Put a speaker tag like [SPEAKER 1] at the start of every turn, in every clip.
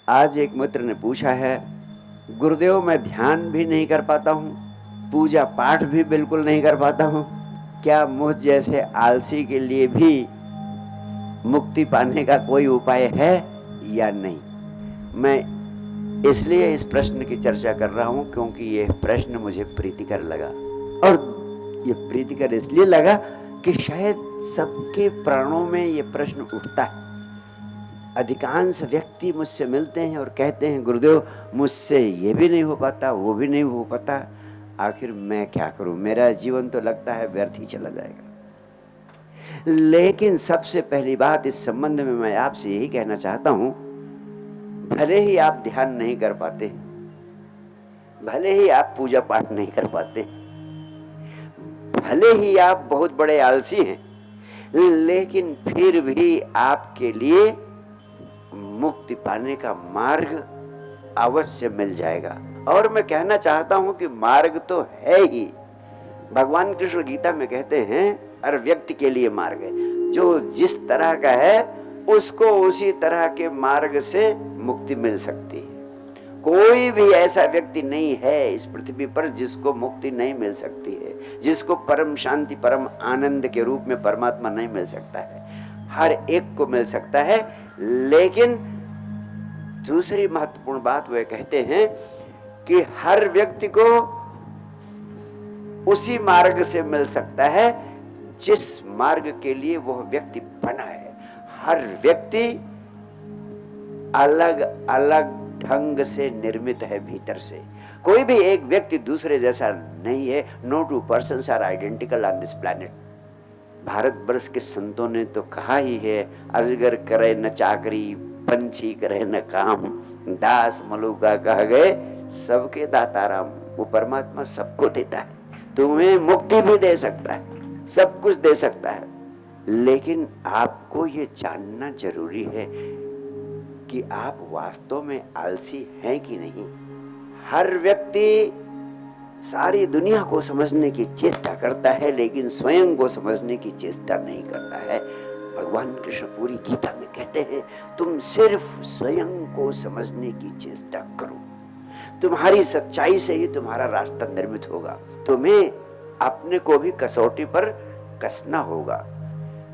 [SPEAKER 1] आज एक मित्र ने पूछा है, गुरुदेव मैं ध्यान भी नहीं कर पाता हूँ, पूजा पाठ भी बिल्कुल नहीं कर पाता हूँ, क्या मुझ जैसे आलसी के लिए भी मुक्ति पाने का कोई उपाय है या नहीं? मैं इसलिए इस प्रश्न की चर्चा कर रहा हूं क्योंकि यह प्रश्न मुझे प्रीतिकर लगा। और ये प्रीतिकर इसलिए लगा कि शायद सबके प्राणों में ये प्रश्न उठता है। अधिकांश व्यक्ति मुझसे मिलते हैं और कहते हैं, गुरुदेव मुझसे ये भी नहीं हो पाता, वो भी नहीं हो पाता, आखिर मैं क्या करूं, मेरा जीवन तो लगता है व्यर्थ ही चला जाएगा। लेकिन सबसे पहली बात इस संबंध में मैं आपसे यही कहना चाहता हूं, भले ही आप ध्यान नहीं कर पाते, भले ही आप पूजा पाठ नहीं कर पाते, भले ही आप बहुत बड़े आलसी हैं, लेकिन फिर भी आपके लिए मुक्ति पाने का मार्ग अवश्य मिल जाएगा। और मैं कहना चाहता हूं कि मार्ग तो है ही। भगवान कृष्ण गीता में कहते हैं, हर व्यक्ति के लिए मार्ग है, जो जिस तरह का है उसको उसी तरह के मार्ग से मुक्ति मिल सकती है। कोई भी ऐसा व्यक्ति नहीं है इस पृथ्वी पर जिसको मुक्ति नहीं मिल सकती है, जिसको परम शांति परम आनंद के रूप में परमात्मा नहीं मिल सकता है। हर एक को मिल सकता है। लेकिन दूसरी महत्वपूर्ण बात वे कहते हैं कि हर व्यक्ति को उसी मार्ग से मिल सकता है जिस मार्ग के लिए वह व्यक्ति बना है। हर व्यक्ति अलग अलग ढंग से निर्मित है भीतर से। कोई भी एक व्यक्ति दूसरे जैसा नहीं है। No two persons are identical on this planet. Bharatvarsh के संतों ने तो कहा ही है, अजगर करे न चाकरी, पंछी करे न काम, दास मलुका कह गए सबके दाता राम। वो परमात्मा सबको देता है, तुम्हें मुक्ति भी दे सकता है, सब कुछ दे सकता है। लेकिन आपको ये जानना जरूरी है कि आप वास्तव में आलसी हैं कि नहीं। हर व्यक्ति सारी दुनिया को समझने की चेष्टा करता है, लेकिन स्वयं को समझने की चेष्टा नहीं करता है। भगवान कृष्ण पूरी गीता में कहते हैं, तुम सिर्फ स्वयं को समझने की चेष्टा करो, तुम्हारी सच्चाई से ही तुम्हारा रास्ता निर्मित होगा। तुम्हें अपने को भी कसौटी पर कसना होगा।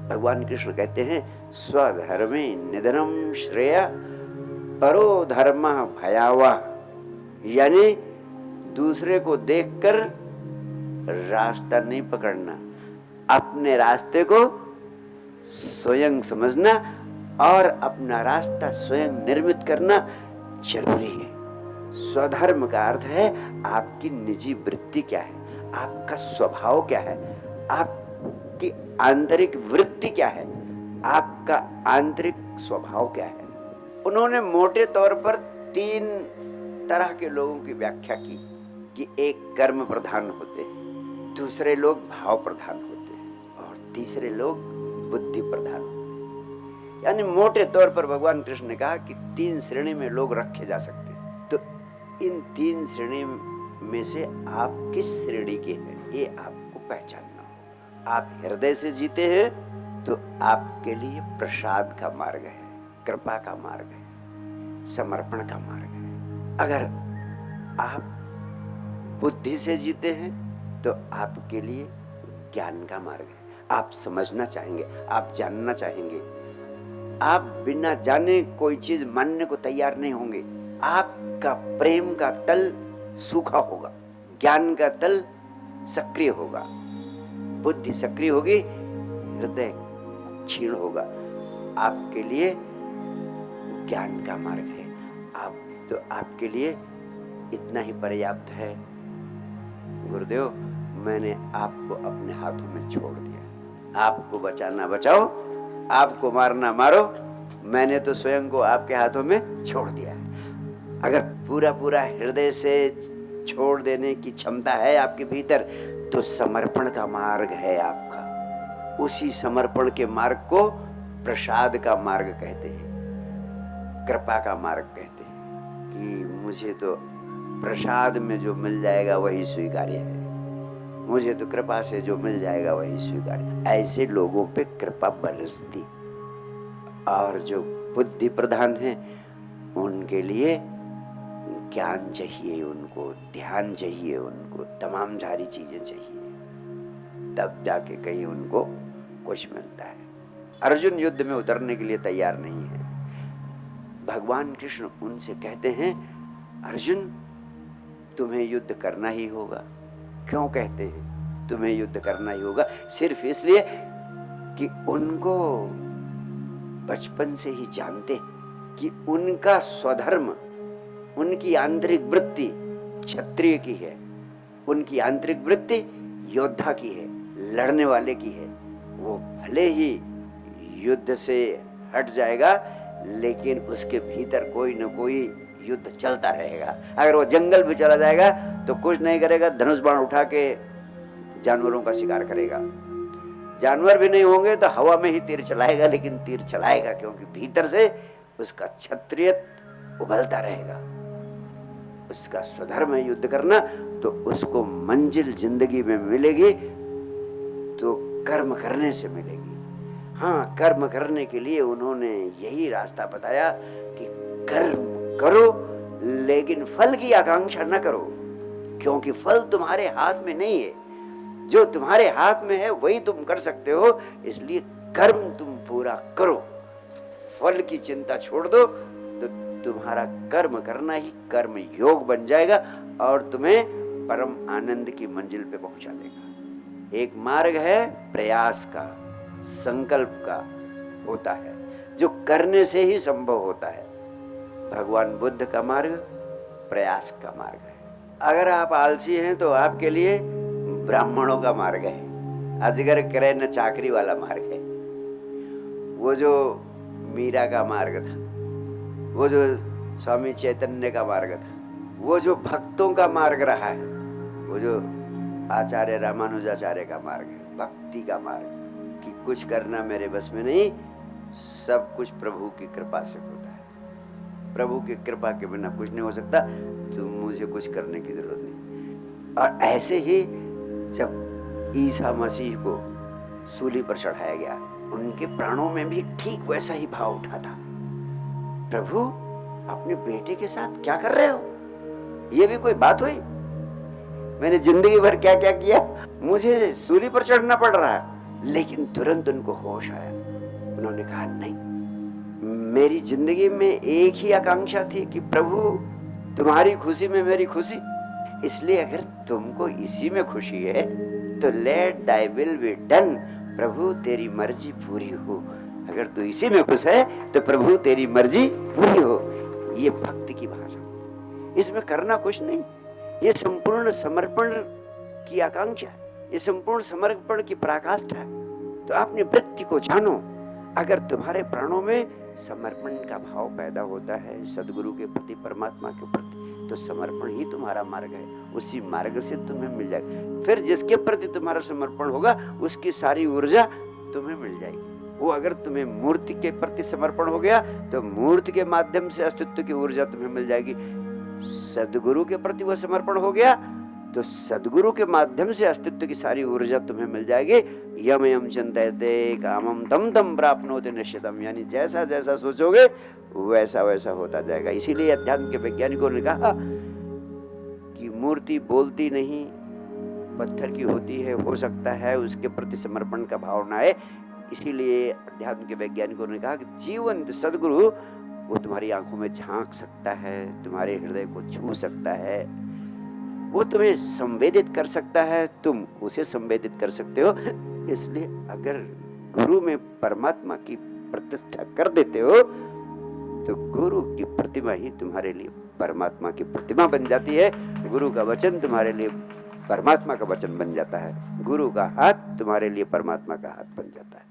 [SPEAKER 1] भगवान कृष्ण कहते हैं, स्वधर्मे निधनम श्रेय परो धर्म भयावह, यानी दूसरे को देखकर रास्ता नहीं पकड़ना, अपने रास्ते को स्वयं समझना और अपना रास्ता स्वयं निर्मित करना जरूरी है। स्वधर्म का अर्थ है आपकी निजी वृत्ति क्या है, आपका स्वभाव क्या है, आपकी आंतरिक वृत्ति क्या है, आपका आंतरिक स्वभाव क्या है। उन्होंने मोटे तौर पर 3 तरह के लोगों की व्याख्या की कि एक कर्म प्रधान होते हैं, दूसरे लोग भाव प्रधान होते हैं और तीसरे लोग बुद्धि प्रधान होते हैं। यानी मोटे तौर पर भगवान कृष्ण ने कहा कि 3 श्रेणी में लोग रखे जा सकते हैं। तो इन 3 श्रेणी में से आप किस श्रेणी के हैं, ये आपको पहचानना हो। आप हृदय से जीते हैं तो आपके लिए प्रसाद का मार्ग है, कृपा का मार्ग है, समर्पण का मार्ग है। अगर आप बुद्धि से जीते हैं तो आपके लिए ज्ञान का मार्ग है। आप समझना चाहेंगे, आप जानना चाहेंगे, आप बिना जाने कोई चीज मानने को तैयार नहीं होंगे। आपका प्रेम का तल सूखा होगा, ज्ञान का तल सक्रिय होगा, बुद्धि सक्रिय होगी, हृदय क्षीण होगा। आपके लिए ज्ञान का मार्ग है। आपके लिए इतना ही पर्याप्त है, गुरुदेव मैंने आपको अपने हाथों में छोड़ दिया, आपको बचाना बचाओ, आपको मारना मारो, मैंने तो स्वयं को आपके हाथों में छोड़ दिया है। अगर पूरा पूरा हृदय से छोड़ देने की क्षमता है आपके भीतर, तो समर्पण का मार्ग है आपका। उसी समर्पण के मार्ग को प्रसाद का मार्ग कहते हैं, कृपा का मार्ग कहते हैं कि मुझे तो प्रसाद में जो मिल जाएगा वही स्वीकार्य है, मुझे तो कृपा से जो मिल जाएगा वही स्वीकार्य। ऐसे लोगों पे कृपा बरसती। और जो बुद्धि प्रधान है उनके लिए ज्ञान चाहिए, उनको ध्यान चाहिए, उनको तमाम सारी चीजें चाहिए, तब जाके कहीं उनको कुछ मिलता है। अर्जुन युद्ध में उतरने के लिए तैयार नहीं है। भगवान कृष्ण उनसे कहते हैं, अर्जुन तुम्हें युद्ध करना ही होगा। क्यों कहते हैं तुम्हें युद्ध करना ही होगा? सिर्फ इसलिए कि उनको बचपन से ही जानते कि उनका स्वधर्म, उनकी आंतरिक वृत्ति क्षत्रिय की है, उनकी आंतरिक वृत्ति योद्धा की है, लड़ने वाले की है। वो भले ही युद्ध से हट जाएगा, लेकिन उसके भीतर कोई न कोई युद्ध चलता रहेगा। अगर वो जंगल भी चला जाएगा तो कुछ नहीं करेगा, धनुष बाण उठा के जानवरों का शिकार करेगा। जानवर भी नहीं होंगे तो हवा में ही तीर चलाएगा, लेकिन तीर चलाएगा, क्योंकि भीतर से उसका क्षत्रिय उबलता रहेगा। उसका स्वधर्म है युद्ध करना, तो उसको मंजिल जिंदगी में मिलेगी तो कर्म करने से मिलेगी। हाँ, कर्म करने के लिए उन्होंने यही रास्ता बताया कि कर्म करो, लेकिन फल की आकांक्षा न करो, क्योंकि फल तुम्हारे हाथ में नहीं है। जो तुम्हारे हाथ में है वही तुम कर सकते हो, इसलिए कर्म तुम पूरा करो। फल की चिंता छोड़ दो तो तुम्हारा कर्म करना ही कर्म योग बन जाएगा और तुम्हें परम आनंद की मंजिल पे पहुंचा देगा। एक मार्ग है प्रयास का, संकल्प का होता है, जो करने से ही संभव होता है। भगवान बुद्ध का मार्ग प्रयास का मार्ग है। अगर आप आलसी हैं तो आपके लिए ब्राह्मणों का मार्ग है, अजगर करे न चाकरी वाला मार्ग है। वो जो मीरा का मार्ग था, वो जो स्वामी चैतन्य का मार्ग था, वो जो भक्तों का मार्ग रहा है, वो जो आचार्य रामानुजाचार्य का मार्ग है, भक्ति का मार्ग, कि कुछ करना मेरे बस में नहीं, सब कुछ प्रभु की कृपा से होता है। प्रभु की कृपा के बिना कुछ नहीं हो सकता, तो मुझे कुछ करने की जरूरत नहीं। और ऐसे ही जब ईसा मसीह को सूली पर चढ़ाया गया, उनके प्राणों में भी ठीक वैसा ही भाव उठा था, प्रभु अपने बेटे के साथ क्या कर रहे हो? ये भी कोई बात हुई? मैंने जिंदगी भर क्या क्या किया, मुझे सूली पर चढ़ना पड़ रहा है। लेकिन तुरंत उनको होश आया, उन्होंने कहा नहीं, मेरी जिंदगी में एक ही आकांक्षा थी कि प्रभु तुम्हारी खुशी में मेरी खुशी, इसलिए अगर तुमको इसी में खुशी है तो let thy will be done, प्रभु तेरी मर्जी पूरी हो। अगर तू इसी में खुश है तो प्रभु तेरी मर्जी पूरी हो। ये भक्ति की भाषा, इसमें करना कुछ नहीं, ये संपूर्ण समर्पण की आकांक्षा है, ये संपूर्ण समर्पण की पराकाष्ठा है। तो अपनी वृत्ति को जानो। अगर तुम्हारे प्राणों में समर्पण का भाव पैदा होता है सदगुरु के प्रति, परमात्मा के प्रति, तो समर्पण ही तुम्हारा मार्ग है, उसी मार्ग से तुम्हें मिल जाएगा। फिर जिसके प्रति तुम्हारा समर्पण होगा उसकी सारी ऊर्जा तुम्हें मिल जाएगी। वो अगर तुम्हें मूर्ति के प्रति समर्पण हो गया तो मूर्ति के माध्यम से अस्तित्व की ऊर्जा तुम्हें मिल जाएगी। सदगुरु के प्रति वह समर्पण हो गया तो सदगुरु के माध्यम से अस्तित्व की सारी ऊर्जा तुम्हें मिल जाएगी। यम यम चिंतयते कामम तम तम प्राप्नोति निश्चितम, यानी जैसा जैसा सोचोगे वैसा वैसा होता जाएगा। इसीलिए अध्यात्म के वैज्ञानिकों ने कहा कि मूर्ति बोलती नहीं, पत्थर की होती है, हो सकता है उसके प्रति समर्पण का भाव ना आए। इसीलिए अध्यात्म के वैज्ञानिकों ने कहा कि जीवंत सदगुरु वो तुम्हारी आंखों में झांक सकता है, तुम्हारे हृदय को छू सकता है, वो तुम्हें संवेदित कर सकता है, तुम उसे संवेदित कर सकते हो। इसलिए अगर गुरु में परमात्मा की प्रतिष्ठा कर देते हो तो गुरु की प्रतिमा ही तुम्हारे लिए परमात्मा की प्रतिमा बन जाती है। गुरु का वचन तुम्हारे लिए परमात्मा का वचन बन जाता है, गुरु का हाथ तुम्हारे लिए परमात्मा का हाथ बन जाता है।